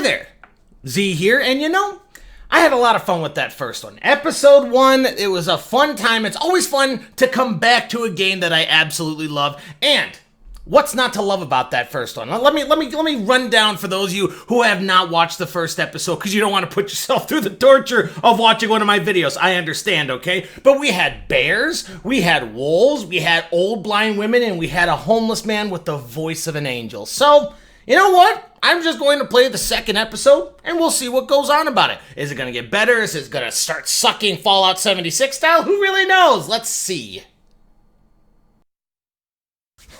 there, Z here, and I had a lot of fun with that first one. Episode 1, it was a fun time. It's always fun to come back to a game that I absolutely love, and what's not to love about that first one? Let me run down for those of you who have not watched the first episode, because you don't want to put yourself through the torture of watching one of my videos. I understand, okay? But we had bears, we had wolves, we had old blind women, and we had a homeless man with the voice of an angel. So, you know what? I'm just going to play the second episode, and we'll see what goes on about it. Is it going to get better? Is it going to start sucking Fallout 76 style? Who really knows? Let's see.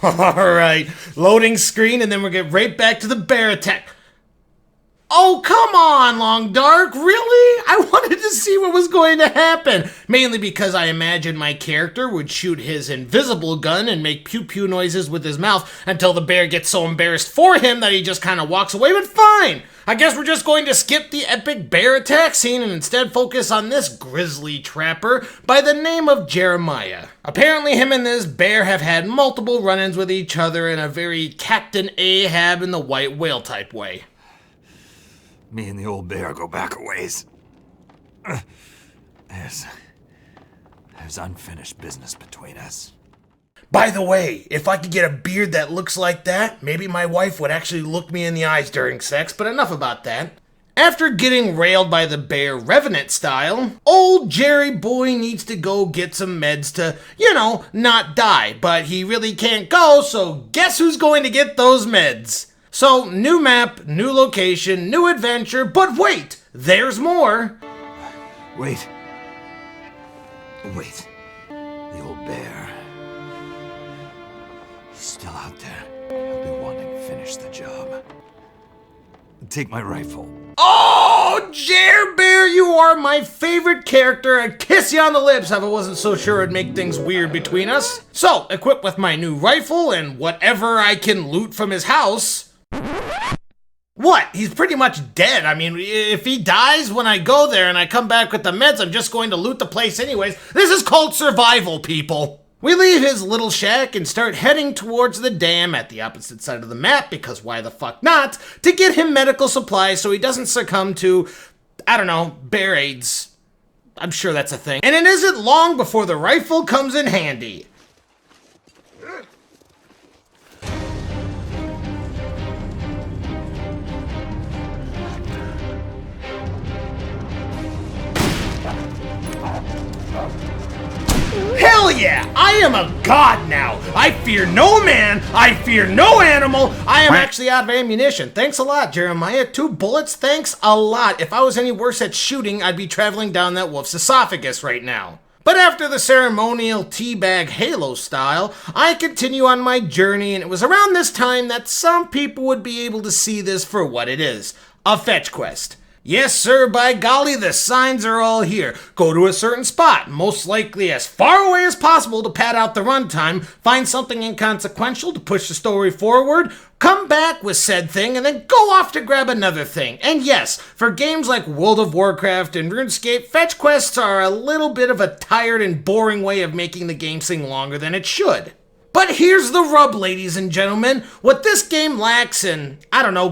Alright, loading screen, and then we'll get right back to the bear attack. Oh, come on, Long Dark, really? I wanted to see what was going to happen. Mainly because I imagined my character would shoot his invisible gun and make pew-pew noises with his mouth until the bear gets so embarrassed for him that he just kind of walks away, but fine. I guess we're just going to skip the epic bear attack scene and instead focus on this grizzly trapper by the name of Jeremiah. Apparently him and this bear have had multiple run-ins with each other in a very Captain Ahab in the white whale type way. Me and the old bear go back a ways. There's unfinished business between us. By the way, if I could get a beard that looks like that, maybe my wife would actually look me in the eyes during sex, but enough about that. After getting railed by the bear Revenant style, old Jerry boy needs to go get some meds to, not die, but he really can't go, so guess who's going to get those meds? So, new map, new location, new adventure, but wait, there's more. Wait. The old bear. He's still out there. He'll be wanting to finish the job. Take my rifle. Oh, Jer Bear, you are my favorite character. I'd kiss you on the lips if I wasn't so sure it'd make things weird between us. So, equipped with my new rifle and whatever I can loot from his house. What? He's pretty much dead. I mean, if he dies when I go there and I come back with the meds, I'm just going to loot the place anyways. This is called survival, people. We leave his little shack and start heading towards the dam at the opposite side of the map, because why the fuck not, to get him medical supplies so he doesn't succumb to, bear AIDS. I'm sure that's a thing. And it isn't long before the rifle comes in handy. Hell yeah! I am a god now! I fear no man! I fear no animal! I am actually out of ammunition. Thanks a lot, Jeremiah. 2 bullets? Thanks a lot. If I was any worse at shooting, I'd be traveling down that wolf's esophagus right now. But after the ceremonial teabag halo style, I continue on my journey, and it was around this time that some people would be able to see this for what it is. A fetch quest. Yes, sir, by golly, the signs are all here. Go to a certain spot, most likely as far away as possible to pad out the runtime, find something inconsequential to push the story forward, come back with said thing, and then go off to grab another thing. And yes, for games like World of Warcraft and RuneScape, fetch quests are a little bit of a tired and boring way of making the game sing longer than it should. But here's the rub, ladies and gentlemen. What this game lacks in,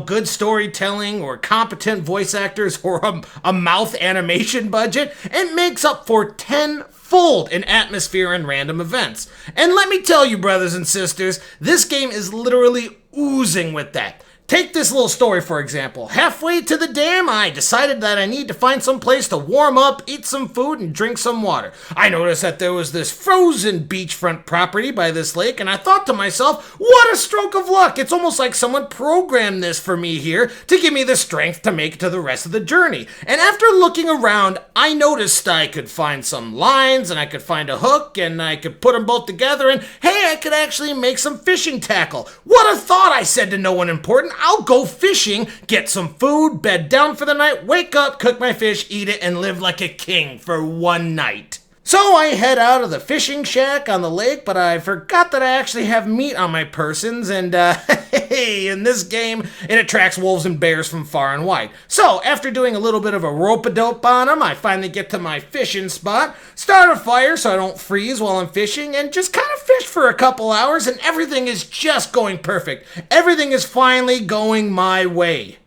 good storytelling or competent voice actors or a mouth animation budget, it makes up for tenfold in atmosphere and random events. And let me tell you, brothers and sisters, this game is literally oozing with that. Take this little story, for example. Halfway to the dam, I decided that I need to find some place to warm up, eat some food, and drink some water. I noticed that there was this frozen beachfront property by this lake, and I thought to myself, what a stroke of luck! It's almost like someone programmed this for me here to give me the strength to make it to the rest of the journey. And after looking around, I noticed I could find some lines, and I could find a hook, and I could put them both together, and hey, I could actually make some fishing tackle. What a thought, I said to no one important. I'll go fishing, get some food, bed down for the night, wake up, cook my fish, eat it, and live like a king for one night. So I head out of the fishing shack on the lake, but I forgot that I actually have meat on my persons, and hey, in this game, it attracts wolves and bears from far and wide. So after doing a little bit of a rope-a-dope on them, I finally get to my fishing spot, start a fire so I don't freeze while I'm fishing, and just kind of fish for a couple hours, and everything is just going perfect. Everything is finally going my way.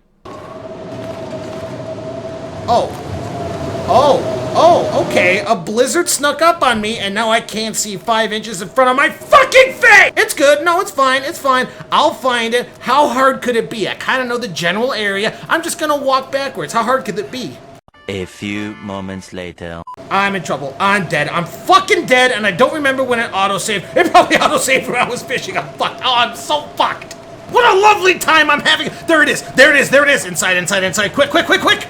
Oh. Oh, okay. A blizzard snuck up on me, and now I can't see 5 inches in front of my fucking face! It's good. No, it's fine. It's fine. I'll find it. How hard could it be? I kind of know the general area. I'm just gonna walk backwards. How hard could it be? A few moments later. I'm in trouble. I'm dead. I'm fucking dead, and I don't remember when it autosaved. It probably autosaved when I was fishing. I'm fucked. Oh, I'm so fucked. What a lovely time I'm having. There it is. There it is. There it is. Inside, inside, inside. Quick, quick, quick, quick.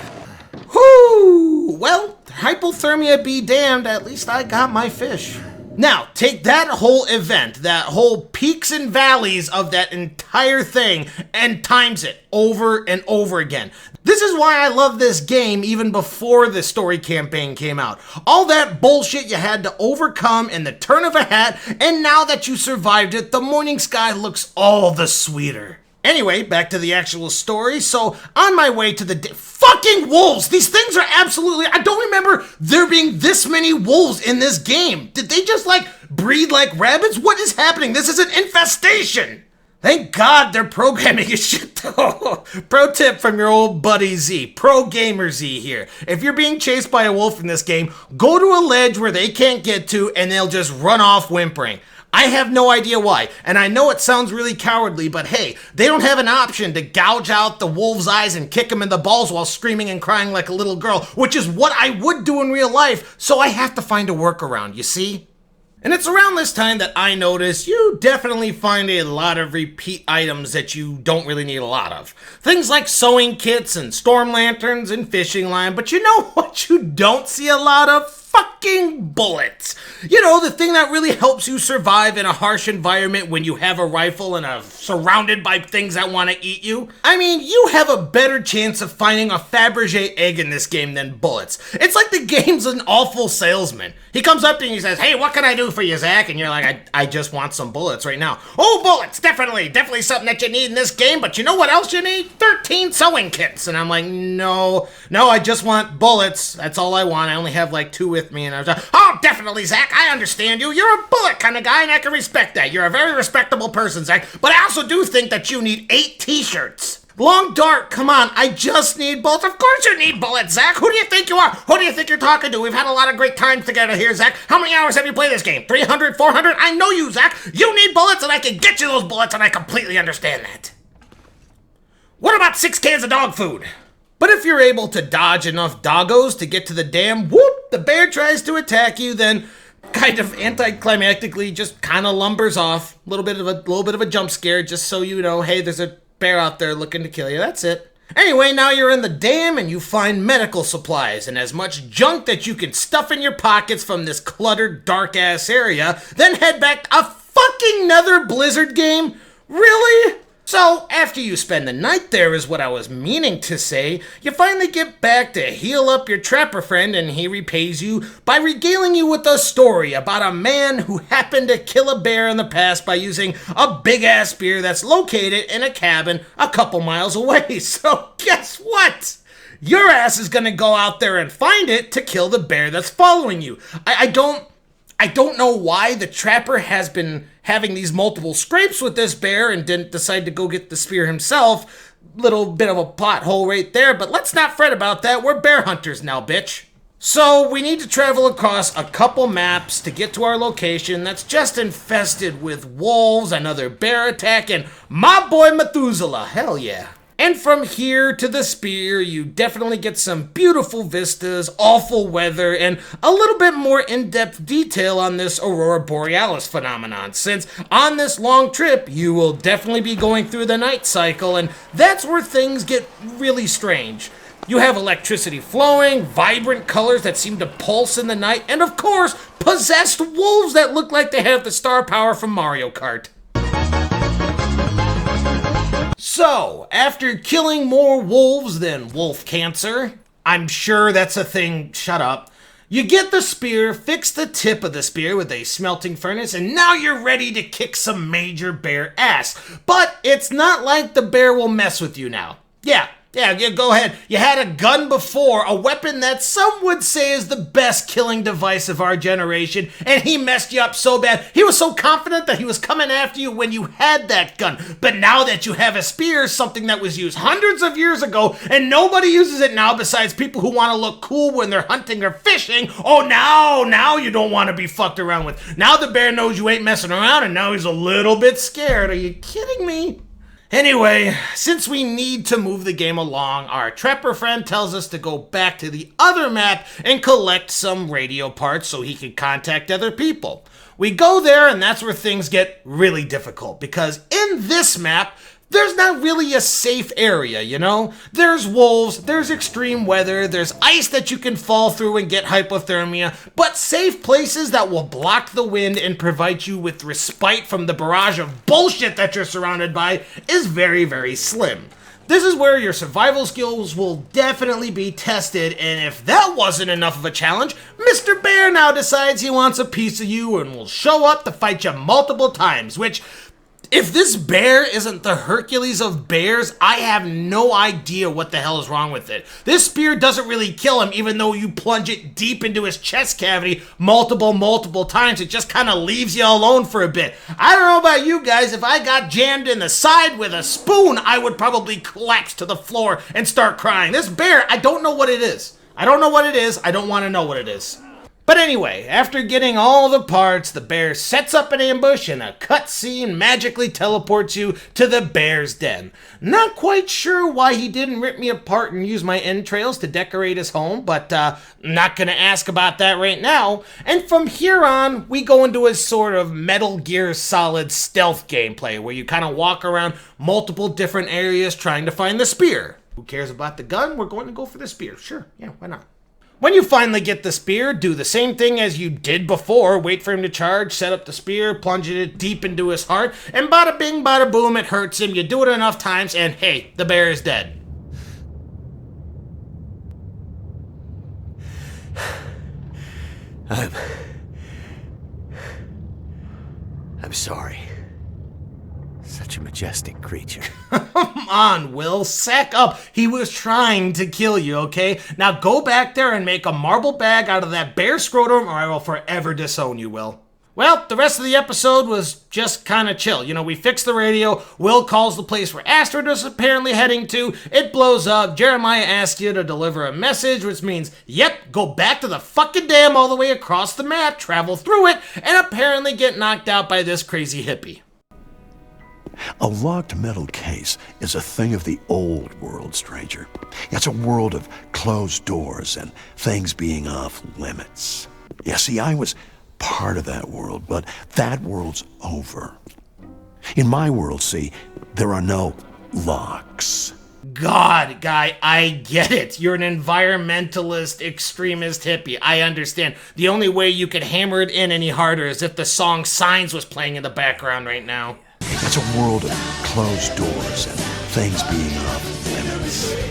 Whoo! Well, hypothermia be damned. At least I got my fish. Now, take that whole event, that whole peaks and valleys of that entire thing, and times it over and over again. This is why I love this game even before the story campaign came out. All that bullshit you had to overcome in the turn of a hat, and now that you survived it, the morning sky looks all the sweeter. Anyway, back to the actual story. So, on my way to the fucking wolves! These things are absolutely... I don't remember there being this many wolves in this game. Did they just, like, breed like rabbits? What is happening? This is an infestation! Thank God they're programming his shit though. Pro tip from your old buddy Z, Pro Gamer Z here. If you're being chased by a wolf in this game, go to a ledge where they can't get to and they'll just run off whimpering. I have no idea why, and I know it sounds really cowardly, but hey, they don't have an option to gouge out the wolf's eyes and kick him in the balls while screaming and crying like a little girl, which is what I would do in real life, so I have to find a workaround, you see? And it's around this time that I notice you definitely find a lot of repeat items that you don't really need a lot of. Things like sewing kits and storm lanterns and fishing line, but you know what you don't see a lot of? Fucking bullets. You know, the thing that really helps you survive in a harsh environment when you have a rifle and are surrounded by things that want to eat you. I mean, you have a better chance of finding a Fabergé egg in this game than bullets. It's like the game's an awful salesman. He comes up to you and he says, "Hey, what can I do for you, Zach?" And you're like, I just want some bullets right now. Oh, bullets, definitely something that you need in this game, but you know what else you need? 13 sewing kits. And I'm like, no, I just want bullets. That's all I want. I only have like 2 with me. And I was like, oh, definitely, Zach, I understand you. You're a bullet kind of guy, and I can respect that. You're a very respectable person, Zach. But I also do think that you need 8 t-shirts. Long dart, come on, I just need bullets. Of course you need bullets, Zach. Who do you think you are? Who do you think you're talking to? We've had a lot of great times together here, Zach. How many hours have you played this game? 300, 400? I know you, Zach. You need bullets, and I can get you those bullets, and I completely understand that. What about 6 cans of dog food? But if you're able to dodge enough doggos to get to the dam, whoop, the bear tries to attack you, then kind of anticlimactically just kind of lumbers off. A little bit of a jump scare, just so you know, hey, there's a bear out there looking to kill you. That's it. Anyway, now you're in the dam and you find medical supplies and as much junk that you can stuff in your pockets from this cluttered, dark-ass area, then head back to a fucking nether blizzard game? Really? So, after you spend the night there is what I was meaning to say, you finally get back to heal up your trapper friend and he repays you by regaling you with a story about a man who happened to kill a bear in the past by using a big-ass spear that's located in a cabin a couple miles away. So, guess what? Your ass is gonna go out there and find it to kill the bear that's following you. I don't know why the trapper has been having these multiple scrapes with this bear and didn't decide to go get the spear himself. Little bit of a plot hole right there, but let's not fret about that. We're bear hunters now, bitch. So we need to travel across a couple maps to get to our location that's just infested with wolves, another bear attack, and my boy Methuselah. Hell yeah. And from here to the spear, you definitely get some beautiful vistas, awful weather, and a little bit more in-depth detail on this Aurora Borealis phenomenon, since on this long trip, you will definitely be going through the night cycle, and that's where things get really strange. You have electricity flowing, vibrant colors that seem to pulse in the night, and of course, possessed wolves that look like they have the star power from Mario Kart. So, after killing more wolves than wolf cancer, I'm sure that's a thing, shut up, you get the spear, fix the tip of the spear with a smelting furnace, and now you're ready to kick some major bear ass. But it's not like the bear will mess with you now. Yeah, Yeah, go ahead. You had a gun before, a weapon that some would say is the best killing device of our generation, and he messed you up so bad. He was so confident that he was coming after you when you had that gun. But now that you have a spear, something that was used hundreds of years ago, and nobody uses it now besides people who want to look cool when they're hunting or fishing, now you don't want to be fucked around with. Now the bear knows you ain't messing around, and now he's a little bit scared. Are you kidding me? Anyway, since we need to move the game along, our trapper friend tells us to go back to the other map and collect some radio parts so he can contact other people. We go there, and that's where things get really difficult, because in this map, there's not really a safe area, you know? There's wolves, there's extreme weather, there's ice that you can fall through and get hypothermia, but safe places that will block the wind and provide you with respite from the barrage of bullshit that you're surrounded by is very, very slim. This is where your survival skills will definitely be tested, and if that wasn't enough of a challenge, Mr. Bear now decides he wants a piece of you and will show up to fight you multiple times, which, if this bear isn't the Hercules of bears, I have no idea what the hell is wrong with it. This spear doesn't really kill him, even though you plunge it deep into his chest cavity multiple times. It just kind of leaves you alone for a bit. I don't know about you guys, if I got jammed in the side with a spoon, I would probably collapse to the floor and start crying. This bear, I don't know what it is. I don't know what it is. I don't want to know what it is. But anyway, after getting all the parts, the bear sets up an ambush and a cutscene magically teleports you to the bear's den. Not quite sure why he didn't rip me apart and use my entrails to decorate his home, but not gonna ask about that right now. And from here on, we go into a sort of Metal Gear Solid stealth gameplay where you kind of walk around multiple different areas trying to find the spear. Who cares about the gun? We're going to go for the spear. Sure, yeah, why not? When you finally get the spear, do the same thing as you did before. Wait for him to charge, set up the spear, plunge it deep into his heart, and bada bing, bada boom, it hurts him. You do it enough times, and hey, the bear is dead. I'm sorry. Such a majestic creature. Come on, Will, sack up. He was trying to kill you, okay? Now go back there and make a marble bag out of that bear scrotum, or I will forever disown you, Will. Well, the rest of the episode was just kind of chill. You know, we fixed the radio, Will calls the place where Astrid is apparently heading to, it blows up, Jeremiah asks you to deliver a message, which means, yep, go back to the fucking dam all the way across the map, travel through it, and apparently get knocked out by this crazy hippie. A locked metal case is a thing of the old world, stranger. It's a world of closed doors and things being off limits. Yeah, see, I was part of that world, but that world's over. In my world, see, there are no locks. God, guy, I get it. You're an environmentalist, extremist hippie. I understand. The only way you could hammer it in any harder is if the song Signs was playing in the background right now. It's a world of closed doors and things being off limits.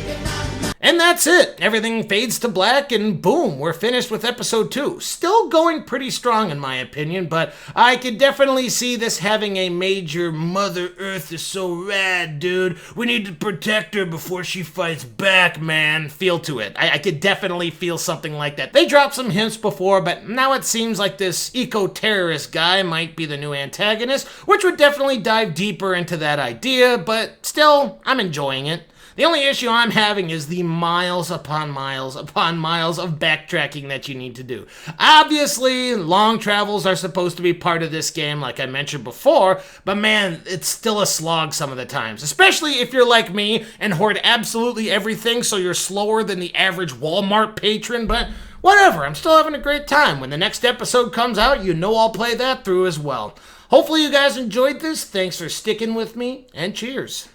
And that's it. Everything fades to black and boom, we're finished with episode 2. Still going pretty strong in my opinion, but I could definitely see this having a major Mother Earth is so rad, dude. We need to protect her before she fights back, man. Feel to it. I could definitely feel something like that. They dropped some hints before, but now it seems like this eco-terrorist guy might be the new antagonist, which would definitely dive deeper into that idea, but still, I'm enjoying it. The only issue I'm having is the miles upon miles upon miles of backtracking that you need to do. Obviously, long travels are supposed to be part of this game, like I mentioned before, but man, it's still a slog some of the times. Especially if you're like me and hoard absolutely everything, so you're slower than the average Walmart patron, but whatever, I'm still having a great time. When the next episode comes out, you know I'll play that through as well. Hopefully you guys enjoyed this. Thanks for sticking with me, and cheers.